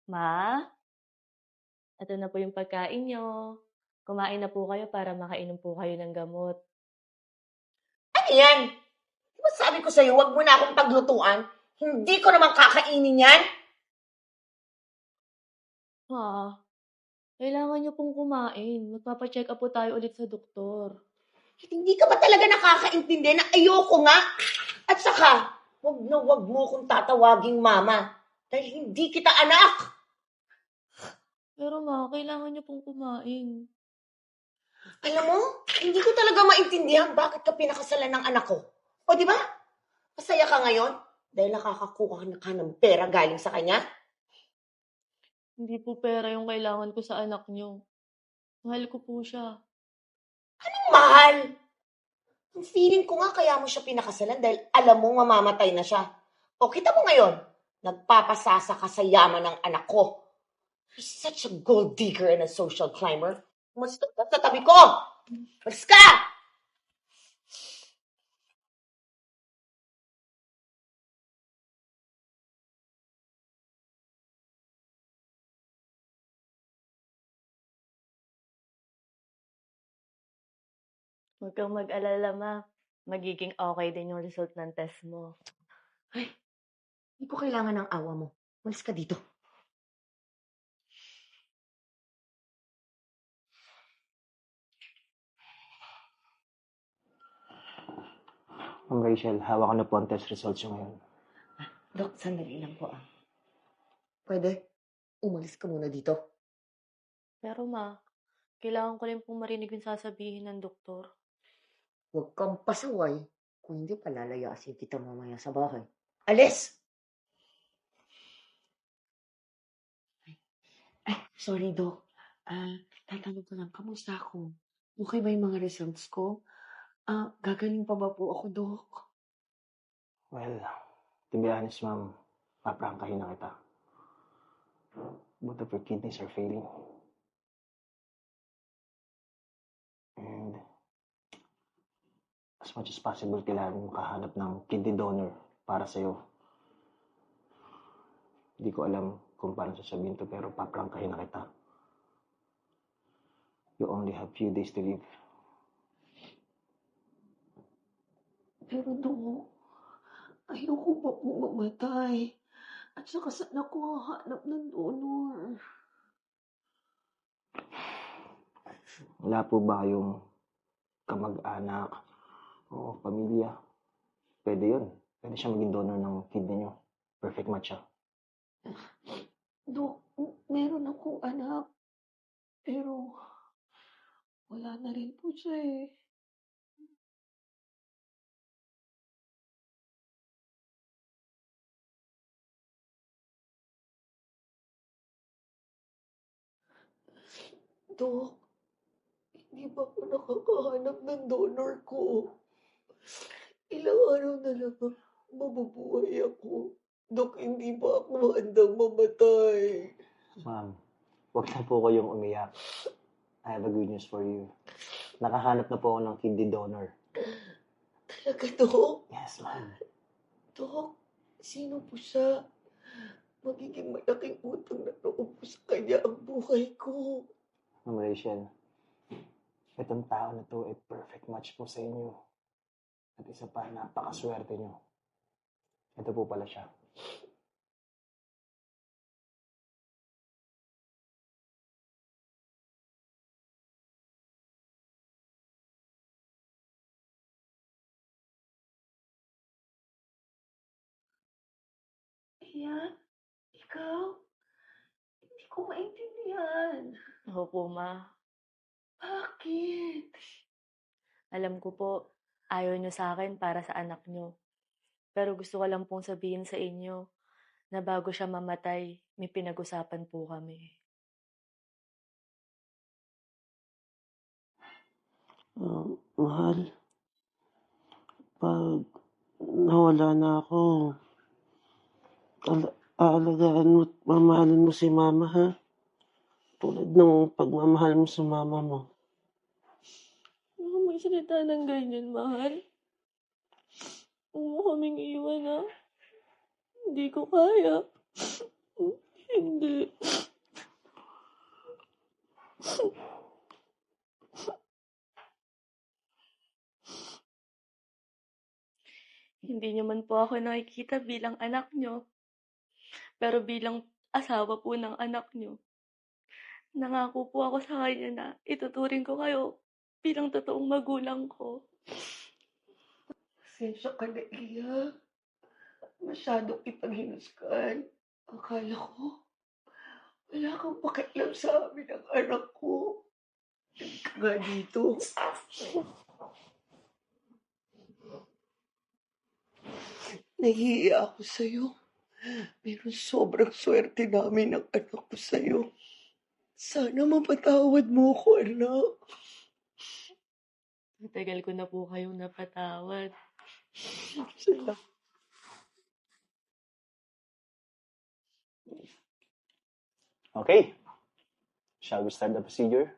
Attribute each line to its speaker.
Speaker 1: Ma, ito na po yung pagkain nyo. Kumain na po kayo para makainom po kayo ng gamot.
Speaker 2: Ano yan? Di ba sabi ko sa'yo, huwag mo na akong paglutuan? Hindi ko naman kakainin yan.
Speaker 1: Ha, kailangan nyo pong kumain. Magpapacheck up po tayo ulit sa doktor.
Speaker 2: Hindi ka ba talaga nakakaintindi na ayoko nga? At saka, wag mo kung tatawaging mama. Dahil hindi kita anak.
Speaker 1: Pero ma, kailangan nyo pong kumain.
Speaker 2: Alam mo, hindi ko talaga maintindihan bakit ka pinakasalan ng anak ko. O di ba? Masaya ka ngayon dahil nakakakuha ka ng pera galing sa kanya?
Speaker 1: Hindi po pera yung kailangan ko sa anak nyo. Mahal ko po siya.
Speaker 2: Anong mahal? Ang feeling ko nga kaya mo siya pinakasalan dahil alam mo mamamatay na siya. O kita mo ngayon, nagpapasasa ka sa yaman ng anak ko. You're such a gold digger and a social climber. Mas sa tabi ko! Mas ka!
Speaker 1: Huwag kang mag-alala, ma. Magiging okay din yung result ng test mo.
Speaker 2: Ay, hindi ko kailangan ng awa mo. Malis ka dito.
Speaker 3: Ma'am Rachel, hawak ko na po ang test results nyo ngayon.
Speaker 2: Dok, sandali lang po ah. Pwede? Umalis ka muna dito.
Speaker 1: Pero ma, kailangan ko rin pong marinig yung sasabihin ng doktor.
Speaker 2: Huwag kang pasaway. Kung hindi, palalayasin kita mamaya sa bahay. Alis! Ay, sorry, Dok. Tatanong ko lang, kamusta ako? Okay ba yung mga results ko? Gagaling pa ba po ako, Dok?
Speaker 3: Well, to be honest, ma'am, paprangkahin na kita. Both of your kidneys are failing. And as much as possible, kailangan mo makahanap ng kidney donor para sa'yo. Hindi ko alam kung paano sasabihin to, pero paprangkahin na kita. You only have few days to live.
Speaker 2: Pero, Dok, ayoko pa po mamatay. At saka saan ako hahanap ng donor?
Speaker 3: Wala po ba kayong kamag-anak o pamilya? Pwede yun. Pwede siya maging donor ng kidney nyo. Perfect match siya.
Speaker 2: Dok, meron akong anak. Pero, wala na rin po siya eh. Dok, hindi ba ako nakakahanap ng donor ko? Ilang araw na lang mabubuhay ako. Dok, hindi ba ako handang mamatay?
Speaker 3: Ma'am, huwag na po kayong umiyak. I have a good news for you. Nakahanap na po ako ng kidney donor.
Speaker 2: Talaga, Dok?
Speaker 3: Yes, ma'am.
Speaker 2: Dok, sino po siya? Magiging malaking utang na loob po sa kanya ang buhay ko.
Speaker 3: Ma'am Rachel, itong tao na to ay perfect match po sa inyo. At isa pa, napakaswerte nyo. Ito po pala siya.
Speaker 2: Iyan, ikaw? Hindi ko maintindihan.
Speaker 1: Ako po, ma.
Speaker 2: Bakit?
Speaker 1: Alam ko po, ayaw nyo sa akin para sa anak nyo. Pero gusto ko lang pong sabihin sa inyo na bago siya mamatay, may pinag-usapan po kami.
Speaker 4: Mahal, pag nawala na ako, aalagaan mo at mamahalin mo si mama, ha? Tulad ng pagmamahal mo sa mama mo.
Speaker 1: Huwag mo magsalita ng ganyan, mahal. Huwag mo kaming iwan, ha? Hindi ko kaya. Hindi. Hindi niyo man po ako nakikita bilang anak niyo, pero bilang asawa po ng anak niyo, nangako po ako sa kanya na ituturing ko kayo bilang totoong magulang ko.
Speaker 5: Pasensya ka na, Iya. Masyadong ipaghinusgan. Akala ko, wala kang pakialam sa amin ng anak ko. Nga dito. Nahihiya ako sa'yo. Pero sobrang swerte namin ng anak ko sa'yo. Sana mapatawad mo ako, anak.
Speaker 1: Matagal ko na po kayong napatawad.
Speaker 5: Salamat.
Speaker 3: Okay. Shall we start the procedure?